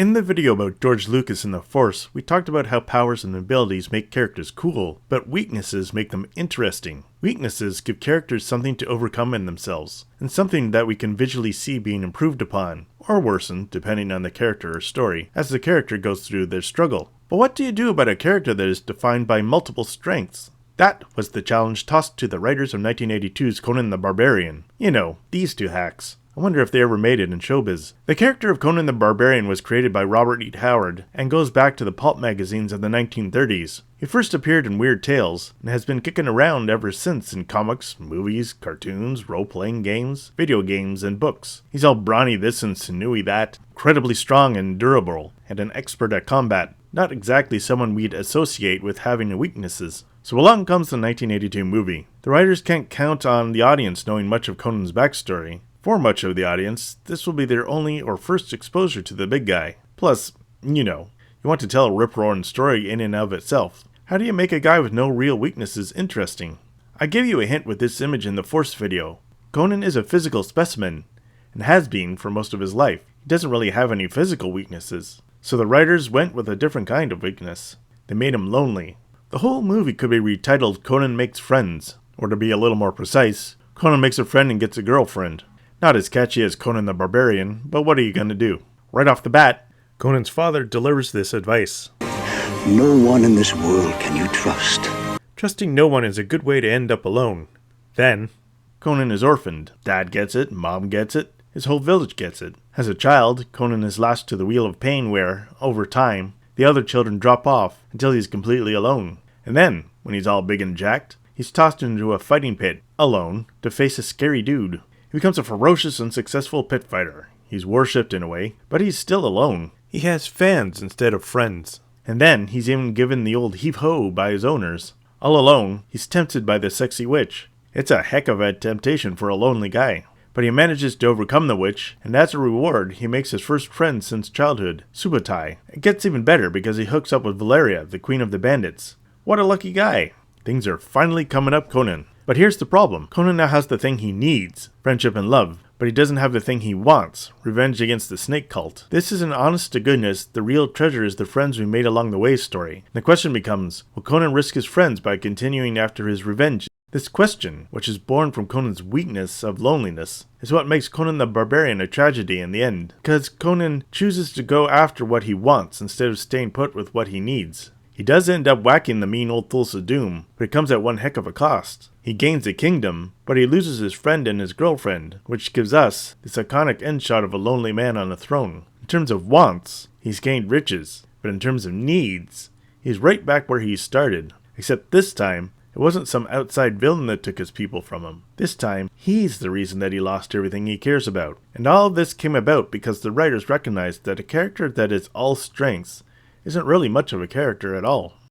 In the video about George Lucas and the Force, we talked about how powers and abilities make characters cool, but weaknesses make them interesting. Weaknesses give characters something to overcome in themselves, and something that we can visually see being improved upon, or worsened, depending on the character or story, as the character goes through their struggle. But what do you do about a character that is defined by multiple strengths? That was the challenge tossed to the writers of 1982's Conan the Barbarian. You know, these two hacks. I wonder if they ever made it in showbiz. The character of Conan the Barbarian was created by Robert E. Howard and goes back to the pulp magazines of the 1930s. He first appeared in Weird Tales and has been kicking around ever since in comics, movies, cartoons, role-playing games, video games, and books. He's all brawny this and sinewy that, incredibly strong and durable, and an expert at combat. Not exactly someone we'd associate with having weaknesses. So along comes the 1982 movie. The writers can't count on the audience knowing much of Conan's backstory. For much of the audience, this will be their only or first exposure to the big guy. Plus, you want to tell a rip-roaring story in and of itself. How do you make a guy with no real weaknesses interesting? I gave you a hint with this image in the Force video. Conan is a physical specimen, and has been for most of his life. He doesn't really have any physical weaknesses. So the writers went with a different kind of weakness. They made him lonely. The whole movie could be retitled Conan Makes Friends, or to be a little more precise, Conan makes a friend and gets a girlfriend. Not as catchy as Conan the Barbarian, but what are you gonna do? Right off the bat, Conan's father delivers this advice. No one in this world can you trust. Trusting no one is a good way to end up alone. Then, Conan is orphaned. Dad gets it, Mom gets it, his whole village gets it. As a child, Conan is lashed to the wheel of pain where, over time, the other children drop off until he's completely alone. And then, when he's all big and jacked, he's tossed into a fighting pit, alone, to face a scary dude. He becomes a ferocious and successful pit fighter. He's worshipped in a way, but he's still alone. He has fans instead of friends. And then, he's even given the old heave-ho by his owners. All alone, he's tempted by the sexy witch. It's a heck of a temptation for a lonely guy. But he manages to overcome the witch, and as a reward, he makes his first friend since childhood, Subutai. It gets even better because he hooks up with Valeria, the queen of the bandits. What a lucky guy. Things are finally coming up Conan. But here's the problem. Conan now has the thing he needs, friendship and love, but he doesn't have the thing he wants, revenge against the snake cult. This is an honest to goodness, the real treasure is the friends we made along the way story. The question becomes, will Conan risk his friends by continuing after his revenge? This question, which is born from Conan's weakness of loneliness, is what makes Conan the Barbarian a tragedy in the end, because Conan chooses to go after what he wants instead of staying put with what he needs. He does end up whacking the mean old Thulsa Doom, but it comes at one heck of a cost. He gains the kingdom, but he loses his friend and his girlfriend, which gives us this iconic end shot of a lonely man on a throne. In terms of wants, he's gained riches, but in terms of needs, he's right back where he started. Except this time, it wasn't some outside villain that took his people from him. This time, he's the reason that he lost everything he cares about. And all of this came about because the writers recognized that a character that is all strengths isn't really much of a character at all.